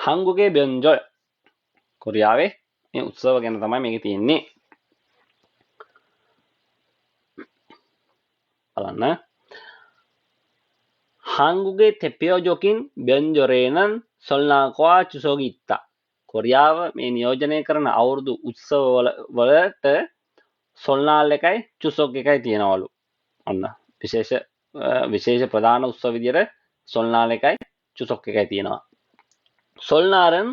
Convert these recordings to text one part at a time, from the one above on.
한국의 명절 코리아의 උත්සව ගැන තමයි මේකේ තියෙන්නේ. බලන්න. 한국의 대표적인 명절에는 설날과 추석이 있다. කොරියාව මේ නියෝජනය කරන අවුරුදු උත්සව වලට සොල්නාල් එකයි චුසොක් එකයි තියෙනවලු. ඔන්න විශේෂ ප්‍රධාන උත්සව විදියට සොල්නාල් එකයි චුසොක් එකයි තියෙනවා. සොල්නාරන්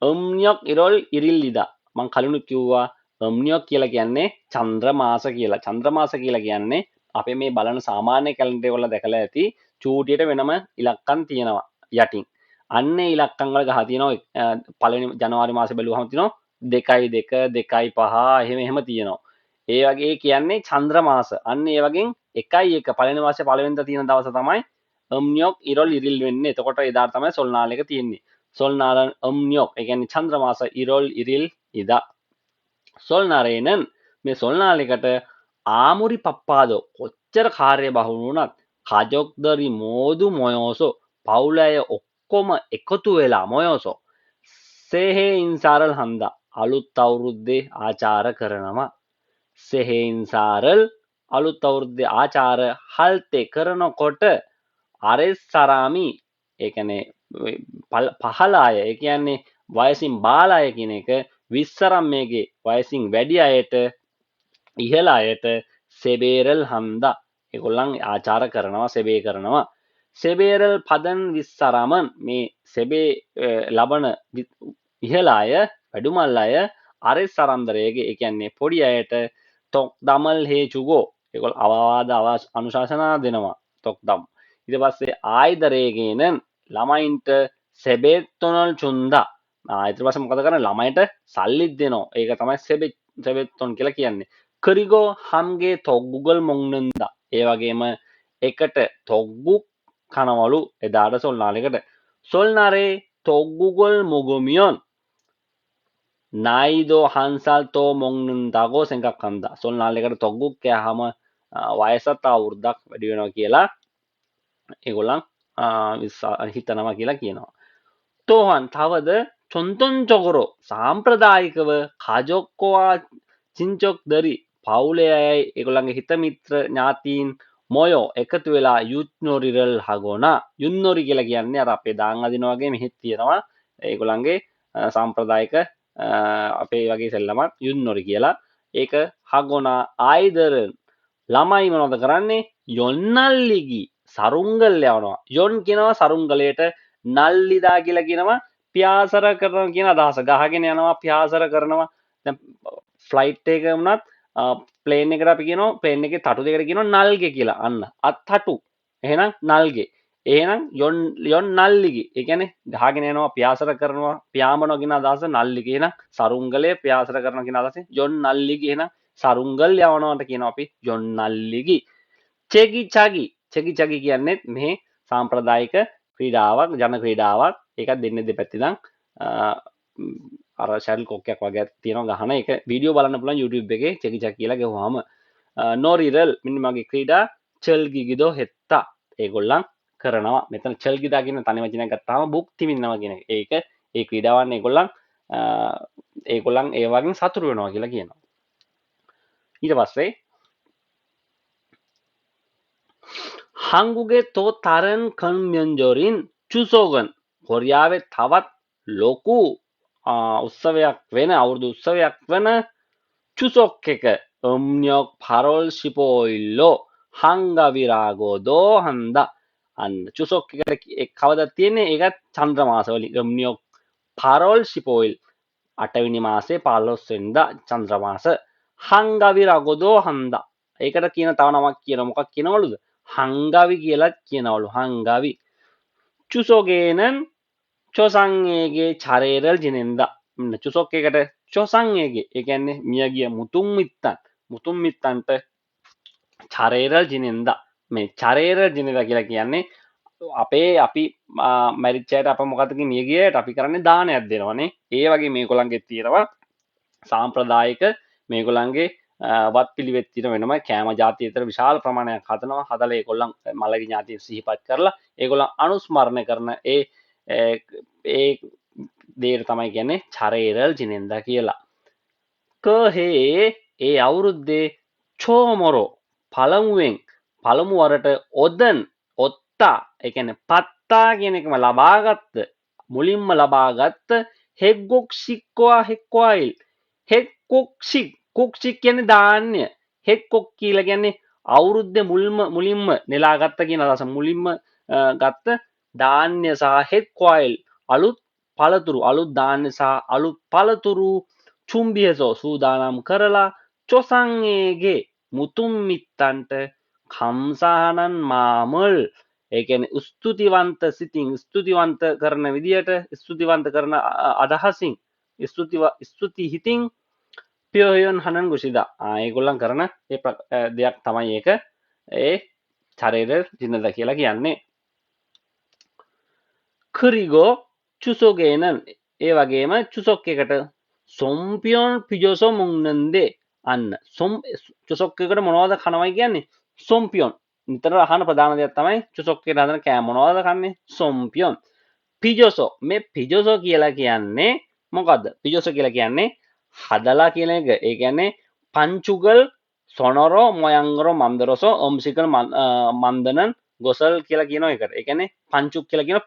음력 1월 1일이다. මං කලිනුත් කිව්වා 음력 කියලා කියන්නේ චන්ද්‍ර මාස කියලා. චන්ද්‍ර මාස කියලා කියන්නේ අපේ මේ බලන සාමාන්‍ය කැලෙන්ඩර් වල දැකලා ඇති චූටියට වෙනම ඉලක්කම් තියෙනවා යටින්. අන්නේ ඉලක්කම් වල ගහ තියෙනවා පළවෙනි ජනවාරි මාසේ බැලුවහම තියෙනවා 2 2 2 5 එහෙම තියෙනවා. ඒ වගේ කියන්නේ චන්ද්‍ර මාස. අන්න ඒ වගේ 1 1 පළවෙනි මාසේ පළවෙනිදා තියෙන දවස තමයි 음력 1월 1일 වෙන්නේ. එතකොට එදාට තමයි සොල්නාල් එක තියෙන්නේ. 솔날은 음력, ඒ කියන්නේ චන්ද්‍ර මාස 1월 1일이다. 솔날에는 මේ 솔날යකට 아무리 바빠도 කොච්චර කාර්යබහුල වුණත් 가족들이 모두 모여서 පවුල අය ඔක්කොම එකතු වෙලා 모여서 새해 인사를 한다. අලුත් අවුරුද්දේ ආචාර කරනවා. 새해 인사를 අලුත් අවුරුද්දේ ආචාර 할 때 කරනකොට 아랫사람이 ඒ කියන්නේ පහළ අය ඒ කියන්නේ වයසින් බාල අය කියන එක විස්සරම් මේගේ වයසින් වැඩි අයට ඉහළ අයට සෙබේරල් හන්දා ඒගොල්ලන් ආචාර කරනවා සෙබේ කරනවා සෙබේරල් පදන් විස්සරමන් මේ සෙබේ ලබන ඉහළ අය වැඩුමල් අය අරෙස්සරම්දරයේගේ ඒ කියන්නේ පොඩි අයට තොක් දමල් හේචුගෝ ඒගොල්ලෝ අවවාද අනුශාසනා දෙනවා තොක් දම් ඊට පස්සේ ආයිදරේගේනන් ළමයින්ට සෙබෙත්තොනල් චුන්දා ඊට පස්සේ මොකද කරන්නේ ළමයින්ට සල්ලිත් දෙනවා ඒක තමයි සෙබෙත්තොන් කියලා කියන්නේ කරිගෝ 함ගේ තොග්ගුගල් මොග්නන්දා ඒ වගේම එකට තොග්ගු කනවලු එදාට සොල්නාලෙකට සොල්නාරේ තොග්ගුගල් මොගොමියොන් 나이도 1살 더 먹는다고 생각한다. 솔날레කට තොග්ගුක් කෑහම වයසත් අවුරුද්දක් වැඩි වෙනවා කියලා ඒගොල්ලන් හිතනවා කියලා කියනවා. 또한 තවද 전통적으로 සාම්ප්‍රදායිකව 가족과 친척들이 පවුලේ අය ඒගොල්ලන්ගේ හිත මිත්‍ර ඥාතීන් මොයෝ එකතු වෙලා යුත්නොරිරල් හගෝනා යුන්නොරි කියලා කියන්නේ අර අපේ දාන් අදිනවා වගේ මෙහෙත් තියෙනවා ඒගොල්ලන්ගේ සාම්ප්‍රදායික අපේ වගේ සෙල්ලමක් යුන්නොරි කියලා ඒක හගෝනා ආයිදරන් ළමයි මොනවද කරන්නේ යොන්නල්ලිගි සරුංගල් යවනවා යොන් කියනවා සරුංගලයට නල්ලිදා කියලා කියනවා ප්‍යාසර කරනවා කියන අදහස ගහගෙන යනවා ප්‍යාසර කරනවා දැන් ෆ්ලයිට් එක වුණත් ප්ලේන් එකට අපි කියනවා ප්ලේන් එකේ තටු දෙකට කියනවා නල්ගේ කියලා අන්න අත්හටු එහෙනම් නල්ගේ එහෙනම් යොන් නල්ලිගේ ඒ කියන්නේ ගහගෙන යනවා ප්‍යාසර කරනවා ප්‍යාමනවා කියන අදහස නල්ලිගේ එහෙනම් සරුංගලයේ ප්‍යාසර කරනවා කියන අදහස යොන් නල්ලිගේ එහෙනම් සරුංගල් යවනවාට කියනවා අපි යොන් නල්ලිගි චෙගි චගි කියන්නේ මේ සාම්ප්‍රදායික ක්‍රීඩාවක් ජන ක්‍රීඩාවක් ඒකත් දෙන්නේ දෙපැත්තේ ඉඳන් අර ෂැල් කොක්කයක් වගේ තියෙනවා ගහන එක වීඩියෝ බලන්න පුළුවන් YouTube එකේ චෙගි චගි කියලා ගහුවාම නොරිරල් මෙන්න මගේ ක්‍රීඩා චල්ගිගිදෝ හෙත්තා ඒගොල්ලන් කරනවා මෙතන චල්ගිදා කියන තනි වචනයක් ගත්තාම බුක්ති විඳිනවා කියන එක ඒ ක්‍රීඩාවන් ඒගොල්ලන් ඒ වගේ සතුටු වෙනවා කියලා කියනවා ඊට පස්සේ 한국의 또 다른 큰 명절인 추석은 코리아의 තවත් ලොකු උත්සවයක් වෙන අවුරුදු උත්සවයක් වෙන 추석 එක 음력 8월 15일로 한가위라고도 한다. අන්න 추석 එක කවදද තියෙන්නේ ඒකත් චන්ද්‍ර මාසවලින් 음력 8월 15일 8වෙනි මාසේ 15 වෙනිදා චන්ද්‍ර මාස 한가위라고도 한다. ඒකට කියන තව නමක් කියන මොකක් කියනවලුද 한가위 කියලා කියනවලු 한가위 추석에는 초상에게 자례를 지낸다. 추석 එකට 초상에게 ඒ කියන්නේ මියගිය මුතුන් මිත්තන්ට 자례를 지낸다. මේ 자례를 지내다 කියලා කියන්නේ අපි මැරිච්ච අයට අප මොකද මියගිය අයට අපි කරන්නේ දානයක් දෙනවනේ. ඒ වගේ මේගොල්ලන්ගේ තියෙනවා සාම්ප්‍රදායික මේගොල්ලන්ගේ වත් පිළිවෙත් තියෙන වෙනම කෑම ජාති අතර විශාල ප්‍රමාණයක් හදනවා. හදලා ඒගොල්ලන් මළගිය ඥාතිය සිහිපත් කරලා ඒගොල්ලන් අනුස්මරණය කරන ඒ දේට තමයි කියන්නේ චරේරල් ජිනෙන්දා කියලා. කහේ ඒ අවුරුද්දේ චෝමොරෝ පළමුවෙන් පළමු වරට ඔදන් ඔත්තා ඒ කියන්නේ පත්තා කියන එකම ලබාගත්ත මුලින්ම ලබාගත්ත හෙග්ගොක්ෂික්වා හෙක්වායිල් හෙක්කොක්ෂික් කුක්ෂික් කියන්නේ ධාන්‍ය හෙක්කොක් කියලා කියන්නේ අවුරුද්දේ මුලින්ම නෙලාගත්ත කියන අදහස මුලින්ම ගත්ත ධාන්‍ය සහ හෙක්වායිල් අලුත් පළතුරු අලුත් ධාන්‍ය සහ අලුත් පළතුරු චුම්බියසෝ සූදානම් කරලා චොසංඒගේ මුතුන් මිත්තන්ට කම්සාහනන් මාමල් ඒ කියන්නේ ස්තුතිවන්ත සිතින් ස්තුතිවන්ත කරන විදියට ස්තුතිවන්ත කරන අදහසින් ස්තුති හිතින් පියෝයන් හනන් ගුසිදා ඒගොල්ලන් කරන දෙයක් තමයි ඒක ඒ චරේර ජින්නද කියලා කියන්නේ කරිගෝ චුසෝගේනන් ඒ වගේම චුසොක් එකට සොම්පියොන් පිජොසෝ මුන්නන්දේ අන්න චුසොක්කකට මොනවද කනවයි කියන්නේ සොම්පියොන් නිතර අහන ප්‍රධාන දෙයක් තමයි චුසොක්කේ හදන කෑ මොනවද කන්නේ සොම්පියොන් පිජොසෝ මේ පිජොසෝ කියලා කියන්නේ මොකද්ද පිජොසෝ කියලා කියන්නේ හදලා කියන එක ඒ කියන්නේ පංචුගල් සොනරෝ මොයංගරෝ මන්දරසෝ ඔම්සිකල් මන්දනන් ගොසල් කියලා කියන එකට ඒ කියන්නේ පංචුක් කියලා කියන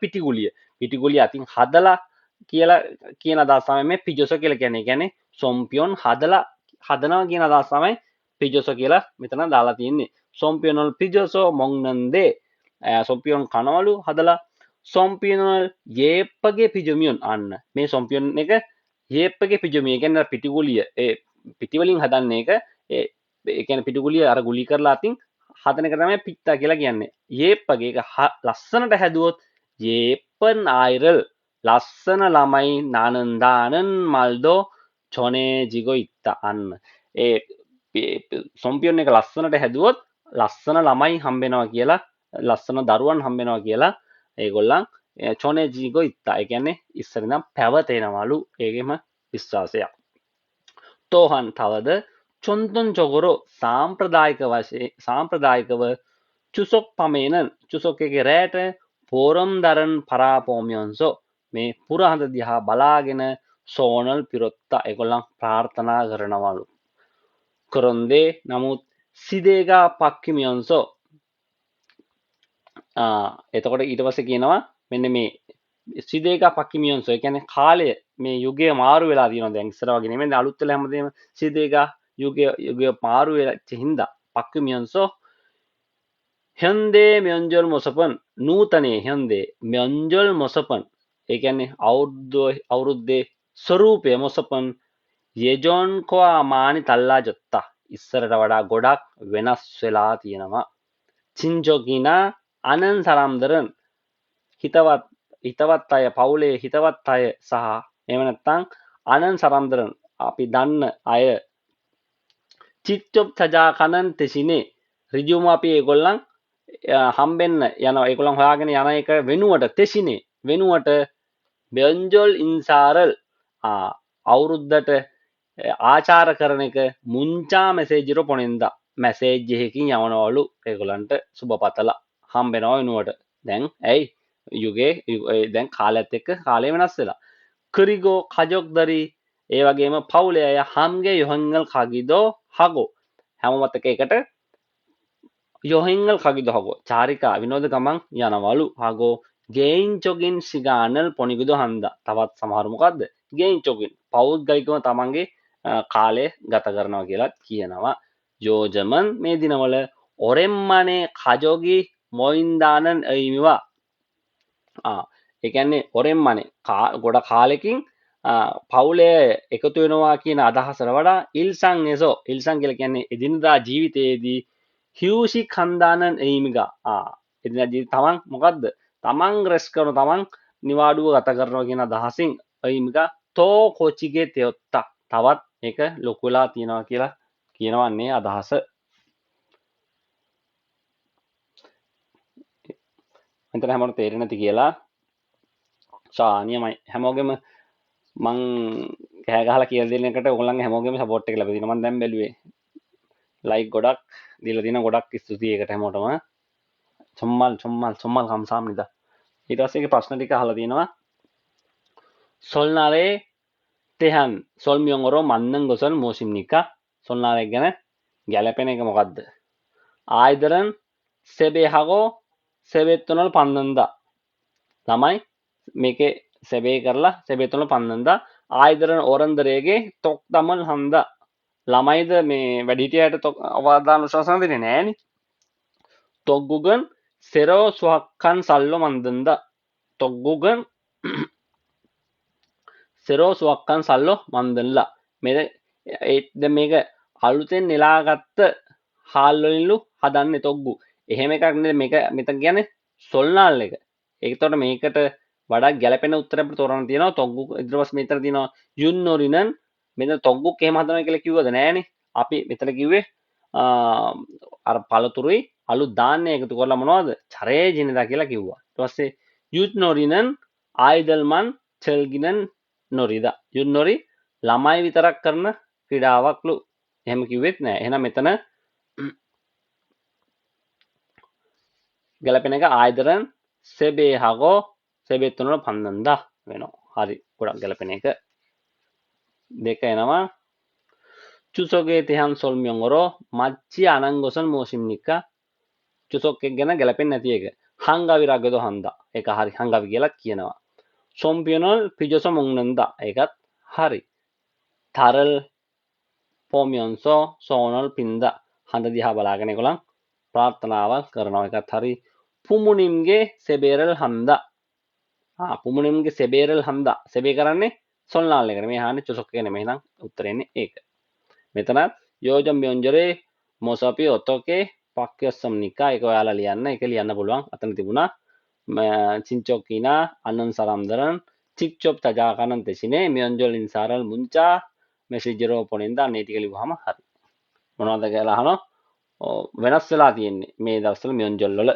පිටිගුලිය අතින් හදලා කියලා කියන අදහස තමයි මේ පිජොසෝ කියලා කියන්නේ. කියන්නේ සොම්පියොන් හදලා හදනවා කියන අදහස තමයි පිජොසෝ කියලා මෙතන දාලා තියෙන්නේ. සොම්පියොනල් පිජොසෝ මොන්නන්දේ සොම්පියොන් කනවලු හදලා සොම්පියොනල් යේප්පගේ පිජොමියොන් අන්න මේ සොම්පියොන් එක යේප්පගේ පිජොමිය කියන්නේ පිටිගුලිය ඒ පිටිවලින් හදන්නේ එක ඒ කියන්නේ පිටිගුලිය අර ගුලි කරලා අතින් හදන එක තමයි පිත්තා කියලා කියන්නේ. යේප්පගේ එක ලස්සනට හැදුවොත් යේප්පන් ආයිරල් ලස්සන ළමයි නානන්දානන් මල්දෝ චොනේ ජිගෝ ඉත්ත අන්න ඒ සොම්පියොන් එක ලස්සනට හැදුවොත් ලස්සන ළමයි හම්බෙනවා කියලා ලස්සන දරුවන් හම්බෙනවා කියලා ඒගොල්ලන් චොනේ ජිගෝ ඉත්තා ඒ කියන්නේ ඉස්සරින්නම් පැවතෙනවලු ඒකෙම විශ්වාසයක්. තෝහන් තවද චොන්තොන් චොගොරෝ සාම්ප්‍රදායිකව චුසොක් පමේනන් චුසොක් එකේ රෑට පෝරම් දරන් පරාපෝමියොන්සෝ මේ පුරහඳ දිහා බලාගෙන සෝනල් පිරොත්තා ඒගොල්ලන් ප්‍රාර්ථනා කරනවලු. කරොන්දේ නමුත් සිදේගා පක්කිමියොන්සෝ එතකොට ඊට පස්සේ කියනවා මෙන්න මේ සිදේගා පක්කිමියොන්සෝ කියන්නේ කාලය මේ යුගය මාරු වෙලා තියෙනවා දැන් ඉස්සර වගේ නෙමෙයි අලුත් වෙලා හැමදේම සිදේගා යුගය මාරු වෙච්ච හින්දා පක්කිමියොන්සෝ 현대 면절 모습은 නූතනයේ 현대 면절 모습은 ඒ කියන්නේ අවුරුද්දේ ස්වරූපය මොසපන් 예전과 많이 달라졌다. ඉස්සරට වඩා ගොඩක් වෙනස් වෙලා තියෙනවා. 친족이나 아는 사람들은 හිතවත් අය පවුලේ හිතවත් අය සහ එහෙම නැත්නම් 아는 사람들은 අපි දන්න අය 직접 찾아가는 대신에 ඍජුවම අපි ඒගොල්ලන් හම්බෙන්න යනවා ඒගොල්ලන් හොයාගෙන යන එක වෙනුවට තෙසිනේ වෙනුවට මෙන්ජොල් ඉන්සාරල් අවුරුද්දට ආචාර කරන එක මුංචා මෙසේජිරෝ පොනෙන්දා මැසේජ් එකකින් යවනවලු ඒගොල්ලන්ට සුබ පතලා හම්බෙනවා වෙනුවට දැන් ඇයි යුගේ දැන් කාලයත් එක්ක කාලය වෙනස් වෙලා කරිගෝ කජොක්දරි ඒ වගේම පවුලේ අය හම්ගේ යොහංගල් කගිදෝ හගෝ හැමමත් එකට යොහෙංගල් කගිදෝ හගෝ චාරිකා විනෝද ගමන් යනවලු හගෝ ගෙයින්චොගින් සිගානල් පොනිගුදෝ හන්දා තවත් සමහර මොකද්ද ගෙයින්චොගින් පෞද්ගලිකව තමන්ගේ කාලය ගත කරනවා කියලා කියනවා. යෝජමන් මේ දිනවල ඔරෙම්මනේ කජෝගි මොයින්දානන් එයිමිවා ඒ කියන්නේ ඔරෙම්මනේ ගොඩ කාලෙකින් පවුලේ එකතු වෙනවා කියන අදහසට වඩා ඉල්සන් එසෝ ඉල්සන් කියලා කියන්නේ එදිනදා ජීවිතයේදී හියුෂි කන්දානන් එයිමිගා එදිනදා ජීවිත තමන් මොකද්ද තමන් රෙස් කරන තමන් නිවාඩුව ගත කරනවා කියන අදහසින් එයිමිගා තෝ කොචිගේ තෙයොත්තා තවත් ඒක ලොකු වෙලා තියෙනවා කියලා කියනවන්නේ අදහස. මෙතන හැමෝටම තේරෙන්නේ නැති කියලා සානියමයි හැමෝගෙම මං කෑ ගහලා කියලා දෙන එකට ඔයගොල්ලන්ගේ හැමෝගෙම සපෝට් එක ලැබෙලා තියෙනවා. මම දැන් බැලුවේ ලයික් ගොඩක් දීලා තියෙනවා. ගොඩක් ස්තුතියි ඒකට හැමෝටම. සොම්මල් කම්සාම්නිදා. ඊට පස්සේ ප්‍රශ්න ටික අහලා තියෙනවා. 솔날에 대한 설명으로 맞는 것은 무엇입니까? 솔날에 ගැන ගැලපෙන එක මොකක්ද? 아이들은 세배하고 세뱃돈을 받는다. ළමයි මේකේ 세배 කරලා 세뱃돈을 받는다. 아이들은 어른들에게 똑담을 한다. ළමයිද මේ වැඩිහිටියන්ට අවදාන ශාසන දෙන්නේ නෑනේ. 떡국은 새로 수확한 쌀로 만든다. 떡국은 새로 수확한 쌀로 만들라. දැන් මේක අලුතෙන් නෙලාගත්ත හාල් වලින්ලු හදන්නේ තොග්ගු. එහෙම එකක් නෙවෙයි මේක මෙතන කියන්නේ සොල්නාල් එක. ඒකට මේකට වඩා ගැළපෙන උත්තර අපිට තෝරන්න තියෙනවා තොග්ගු ඊට පස්සේ මෙතන තියෙනවා යුන්නොරිනන් මෙතන තොග්ගුක් එහෙම හදනවා කියලා කිව්වද නෑනේ. අපි මෙතන කිව්වේ අර පළතුරුයි අලුත් ධාන්‍ය එකතු කරලා මොනවද? චරේ ජිනදා කියලා කිව්වා. ඊට පස්සේ යුත්නොරිනන් ආයිදල්මන් චෙල්ගිනන් නොරිදා. යුන්නොරි ළමයි විතරක් කරන ක්‍රීඩාවක්ලු. එහෙම කිව්වෙත් නෑ. එහෙනම් මෙතන ගැලපෙන එක ආයතරන් 세배하고 세뱃돈을 받는다 වෙනවා. හරි. ගොඩක් ගැලපෙන එක. දෙක එනවා. 추석에 대한 설명으로 맞지 않은 것은 무엇입니까? 추석 ගැන ගැලපෙන්නේ නැති එක. 한가위라고도 한다. ඒක හරි. 한가위 කියලා කියනවා. 손편을 빚어서 먹는다. ඒකත් හරි. 달을 보면서 소원을 빈다. 하늘 දිහා බලාගෙන ඒගොල්ලන් ප්‍රාර්ථනාවක් කරනවා. ඒකත් හරි. 부모님께 세배를 한다. 부모님께 세배를 한다. 세배 කරන්නේ සොල්නාල් එකට. මේ අහන්නේ චුසොක් එක නෙමෙයි නං උත්තරෙන්නේ ඒක. මෙතනත් 요즘 명절에 모습이 어떻게 바뀌었습니까? 이거 ඔයාලා ලියන්න. ඒක ලියන්න පුළුවන්. අතන තිබුණා. 친척이나 아는 사람들은 직접 찾아가는 대신에 명절 인사를 문자 메시지로 보낸다. නේ ටික ලිව්වහම හරි. මොනවද කියලා අහනවා. වෙනස් වෙලා තියෙන්නේ මේ දවස්වල 명절 වල